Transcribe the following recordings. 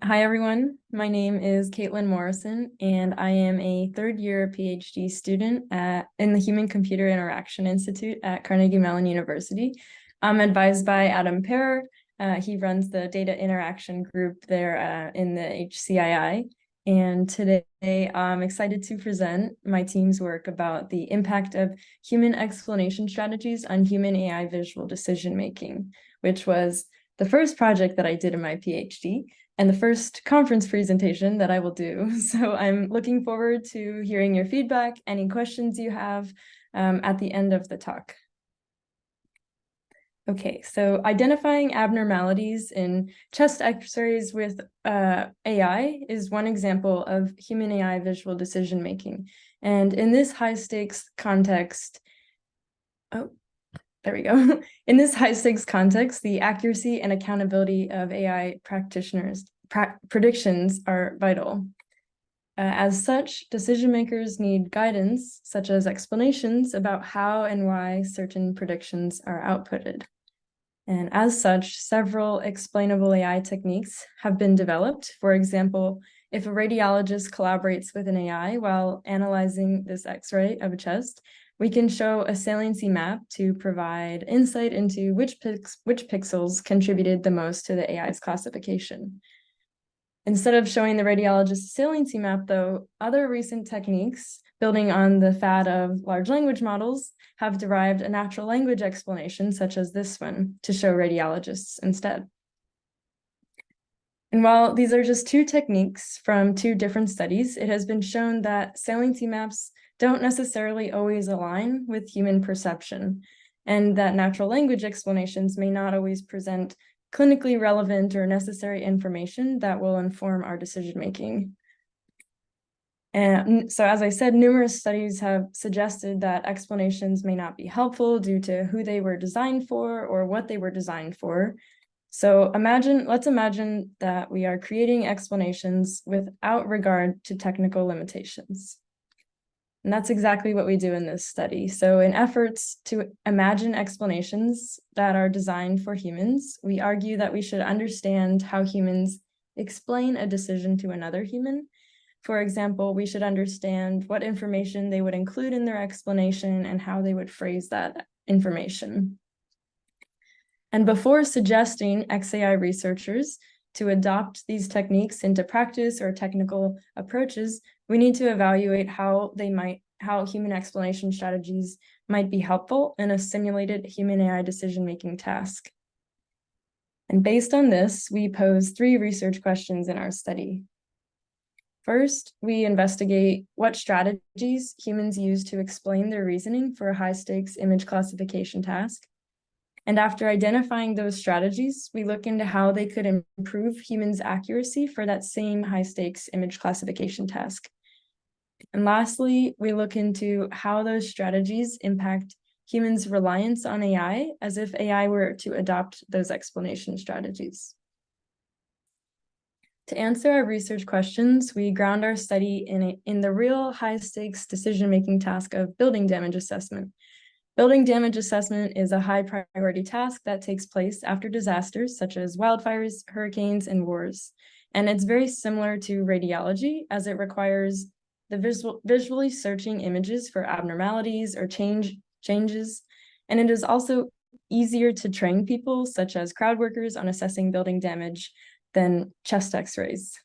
Hi, everyone. My name is Katelyn Morrison, and I am a third-year PhD student in the Human-Computer Interaction Institute at Carnegie Mellon University. I'm advised by Adam Perer. He runs the data interaction group there in the XAI. And today I'm excited to present my team's work about the impact of human explanation strategies on human AI visual decision-making, which was the first project that I did in my PhD and the first conference presentation that I will do. So I'm looking forward to hearing your feedback, any questions you have at the end of the talk. Okay, so identifying abnormalities in chest x-rays with AI is one example of human AI visual decision making. And in this high stakes context, there we go. In this high-stakes context, the accuracy and accountability of AI practitioners' predictions are vital. As such, decision makers need guidance, such as explanations about how and why certain predictions are outputted. And as such, several explainable AI techniques have been developed. For example, if a radiologist collaborates with an AI while analyzing this X-ray of a chest, we can show a saliency map to provide insight into which pixels contributed the most to the AI's classification. Instead of showing the radiologist's saliency map, though, other recent techniques, building on the fad of large language models, have derived a natural language explanation, such as this one, to show radiologists instead. And while these are just two techniques from two different studies, it has been shown that saliency maps don't necessarily always align with human perception, and that natural language explanations may not always present clinically relevant or necessary information that will inform our decision-making. And so, as I said, numerous studies have suggested that explanations may not be helpful due to who they were designed for or what they were designed for. So let's imagine that we are creating explanations without regard to technical limitations. And that's exactly what we do in this study. So in efforts to imagine explanations that are designed for humans, we argue that we should understand how humans explain a decision to another human. For example, we should understand what information they would include in their explanation and how they would phrase that information. And before suggesting XAI researchers to adopt these techniques into practice or technical approaches, we need to evaluate how human explanation strategies might be helpful in a simulated human AI decision-making task. And based on this, we pose 3 research questions in our study. First, we investigate what strategies humans use to explain their reasoning for a high-stakes image classification task. And after identifying those strategies, we look into how they could improve humans' accuracy for that same high-stakes image classification task. And lastly, we look into how those strategies impact humans' reliance on AI as if AI were to adopt those explanation strategies. To answer our research questions, we ground our study in the real high-stakes decision-making task of building damage assessment. Building damage assessment is a high priority task that takes place after disasters such as wildfires, hurricanes, and wars. And it's very similar to radiology as it requires the visually searching images for abnormalities or changes. And it is also easier to train people such as crowd workers on assessing building damage than chest x-rays.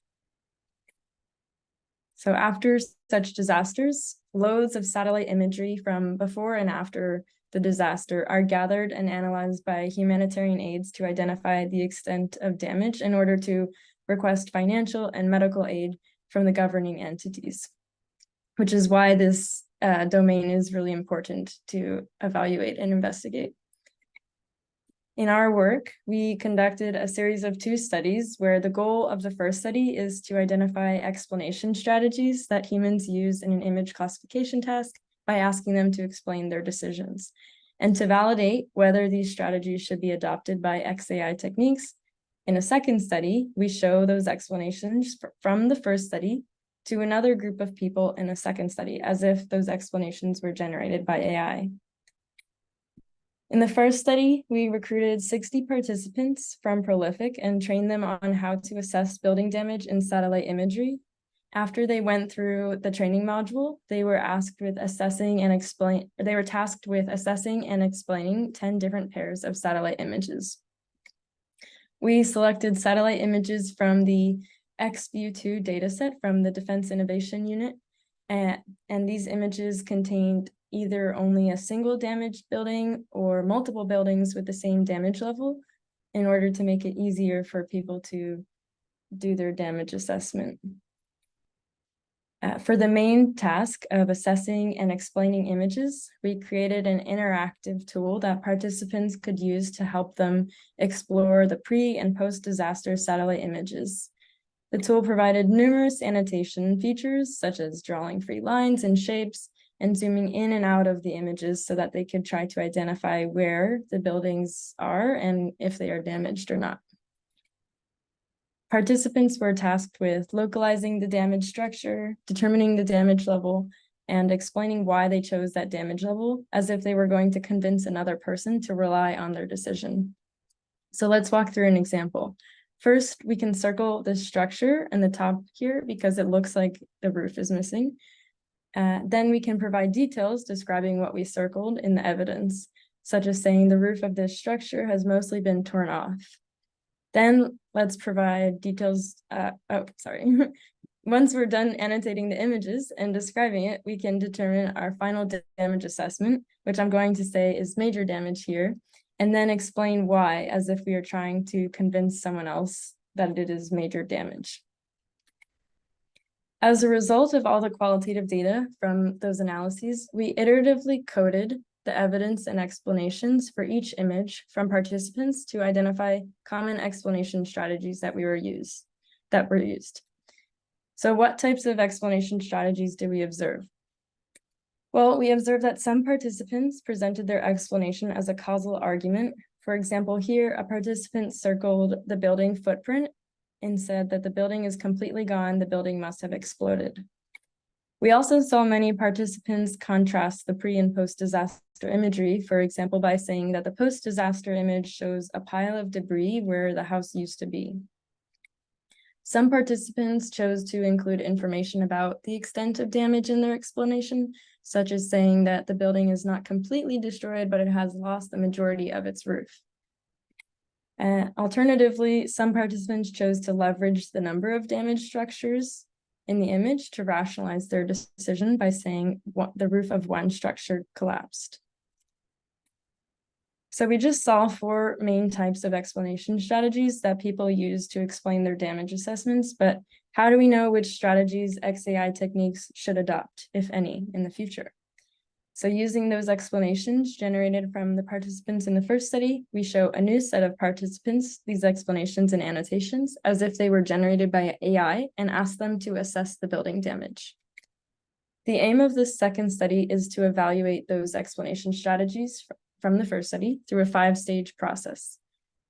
So after such disasters, loads of satellite imagery from before and after the disaster are gathered and analyzed by humanitarian aids to identify the extent of damage in order to request financial and medical aid from the governing entities, which is why this domain is really important to evaluate and investigate. In our work, we conducted a series of 2 studies where the goal of the first study is to identify explanation strategies that humans use in an image classification task by asking them to explain their decisions. And to validate whether these strategies should be adopted by XAI techniques, in a second study, we show those explanations from the first study to another group of people in a second study, as if those explanations were generated by AI. In the first study, we recruited 60 participants from Prolific and trained them on how to assess building damage in satellite imagery. After they went through the training module, they were tasked with assessing and explaining 10 different pairs of satellite images. We selected satellite images from the XView2 dataset from the Defense Innovation Unit, and these images contained either only a single damaged building or multiple buildings with the same damage level in order to make it easier for people to do their damage assessment. For the main task of assessing and explaining images, we created an interactive tool that participants could use to help them explore the pre- and post-disaster satellite images. The tool provided numerous annotation features, such as drawing free lines and shapes, and zooming in and out of the images so that they could try to identify where the buildings are and if they are damaged or not. Participants were tasked with localizing the damage structure, determining the damage level, and explaining why they chose that damage level, as if they were going to convince another person to rely on their decision. So let's walk through an example. First, we can circle the structure in the top here because it looks like the roof is missing. Then we can provide details describing what we circled in the evidence, such as saying the roof of this structure has mostly been torn off. Then let's provide details. Once we're done annotating the images and describing it, we can determine our final damage assessment, which I'm going to say is major damage here, and then explain why, as if we are trying to convince someone else that it is major damage. As a result of all the qualitative data from those analyses, we iteratively coded the evidence and explanations for each image from participants to identify common explanation strategies that were used. So what types of explanation strategies did we observe? Well, we observed that some participants presented their explanation as a causal argument. For example, here, a participant circled the building footprint and said that the building is completely gone, the building must have exploded. We also saw many participants contrast the pre- and post-disaster imagery, for example, by saying that the post-disaster image shows a pile of debris where the house used to be. Some participants chose to include information about the extent of damage in their explanation, such as saying that the building is not completely destroyed, but it has lost the majority of its roof. Alternatively, some participants chose to leverage the number of damaged structures in the image to rationalize their decision by saying the roof of one structure collapsed. So we just saw 4 main types of explanation strategies that people use to explain their damage assessments, but how do we know which strategies XAI techniques should adopt, if any, in the future? So using those explanations generated from the participants in the first study, we show a new set of participants these explanations and annotations as if they were generated by AI and ask them to assess the building damage. The aim of this second study is to evaluate those explanation strategies from the first study through a 5-stage process.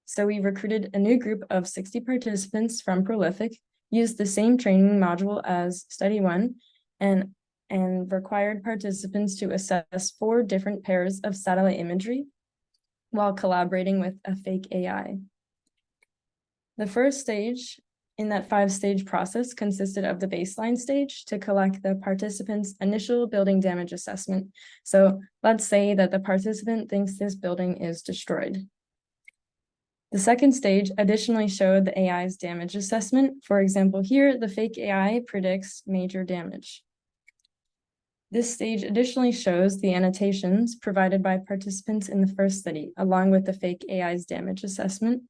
So we recruited a new group of 60 participants from Prolific, used the same training module as study 1, and required participants to assess 4 different pairs of satellite imagery while collaborating with a fake AI. The first stage in that 5-stage process consisted of the baseline stage to collect the participants' initial building damage assessment. So let's say that the participant thinks this building is destroyed. The second stage additionally showed the AI's damage assessment. For example, here, the fake AI predicts major damage. This stage additionally shows the annotations provided by participants in the first study, along with the fake AI's damage assessment.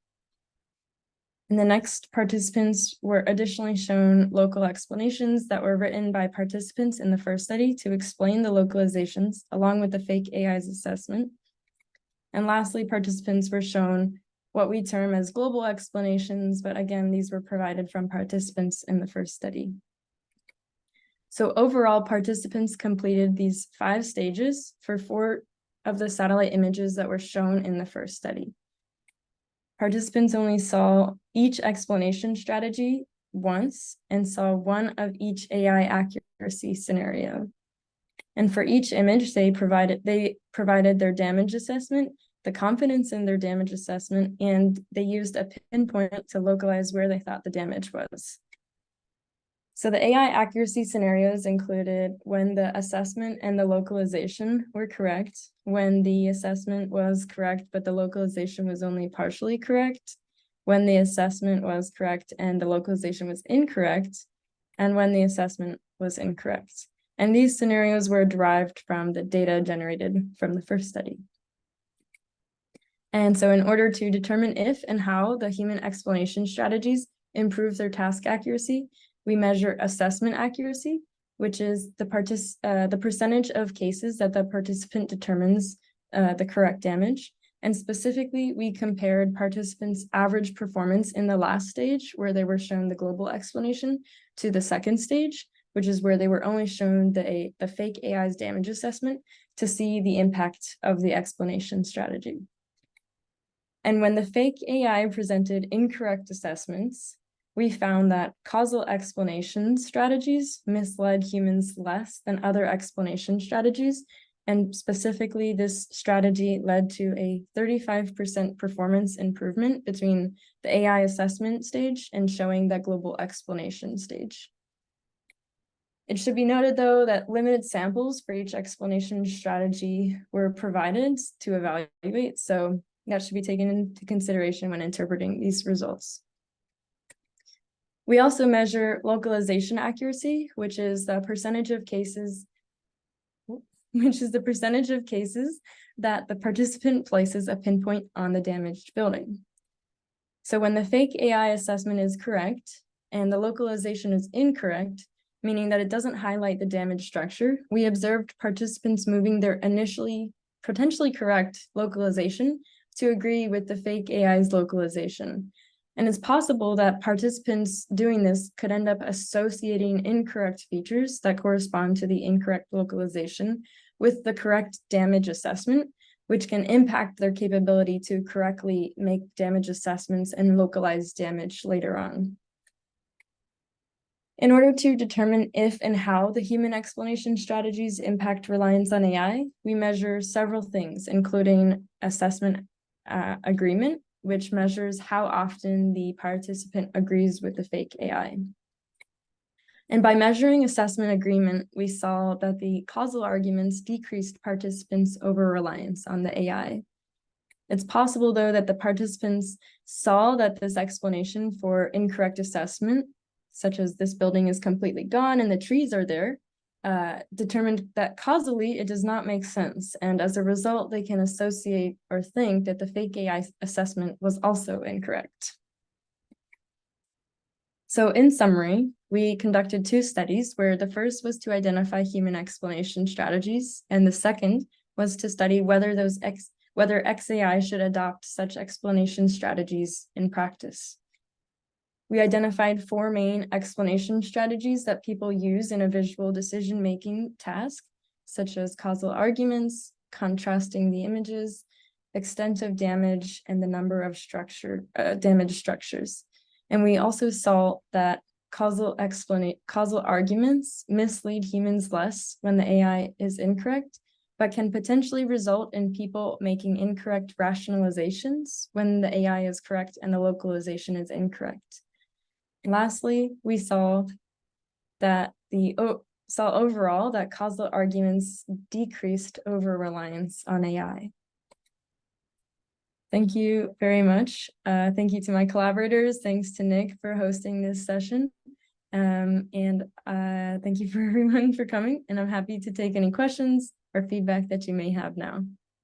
In the next, participants were additionally shown local explanations that were written by participants in the first study to explain the localizations, along with the fake AI's assessment. And lastly, participants were shown what we term as global explanations, but again, these were provided from participants in the first study. So overall, participants completed these 5 stages for 4 of the satellite images that were shown in the first study. Participants only saw each explanation strategy once and saw 1 of each AI accuracy scenario. And for each image, they provided their damage assessment the confidence in their damage assessment, and they used a pinpoint to localize where they thought the damage was. So the AI accuracy scenarios included when the assessment and the localization were correct, when the assessment was correct, but the localization was only partially correct, when the assessment was correct and the localization was incorrect, and when the assessment was incorrect. And these scenarios were derived from the data generated from the first study. And so in order to determine if and how the human explanation strategies improve their task accuracy, we measure assessment accuracy, which is the percentage of cases that the participant determines the correct damage. And specifically, we compared participants' average performance in the last stage, where they were shown the global explanation, to the second stage, which is where they were only shown the fake AI's damage assessment to see the impact of the explanation strategy. And when the fake AI presented incorrect assessments, we found that causal explanation strategies misled humans less than other explanation strategies. And specifically, this strategy led to a 35% performance improvement between the AI assessment stage and showing that global explanation stage. It should be noted, though, that limited samples for each explanation strategy were provided to evaluate, so that should be taken into consideration when interpreting these results. We also measure localization accuracy, which is the percentage of cases that the participant places a pinpoint on the damaged building. So when the fake AI assessment is correct and the localization is incorrect, meaning that it doesn't highlight the damaged structure, we observed participants moving their initially potentially correct localization to agree with the fake AI's localization. And it's possible that participants doing this could end up associating incorrect features that correspond to the incorrect localization with the correct damage assessment, which can impact their capability to correctly make damage assessments and localize damage later on. In order to determine if and how the human explanation strategies impact reliance on AI, we measure several things, including assessment agreement, which measures how often the participant agrees with the fake AI. And by measuring assessment agreement, we saw that the causal arguments decreased participants' over-reliance on the AI. It's possible, though, that the participants saw that this explanation for incorrect assessment, such as this building is completely gone and the trees are there, determined that causally it does not make sense. And as a result, they can associate or think that the fake AI assessment was also incorrect. So in summary, we conducted 2 studies where the first was to identify human explanation strategies, and the second was to study whether XAI should adopt such explanation strategies in practice. We identified 4 main explanation strategies that people use in a visual decision-making task, such as causal arguments, contrasting the images, extent of damage, and the number of damage structures. And we also saw that causal arguments mislead humans less when the AI is incorrect, but can potentially result in people making incorrect rationalizations when the AI is correct and the localization is incorrect. Lastly, we saw that overall that causal arguments decreased over-reliance on AI. Thank you very much. Thank you to my collaborators. Thanks to Nick for hosting this session. And thank you for everyone for coming. And I'm happy to take any questions or feedback that you may have now.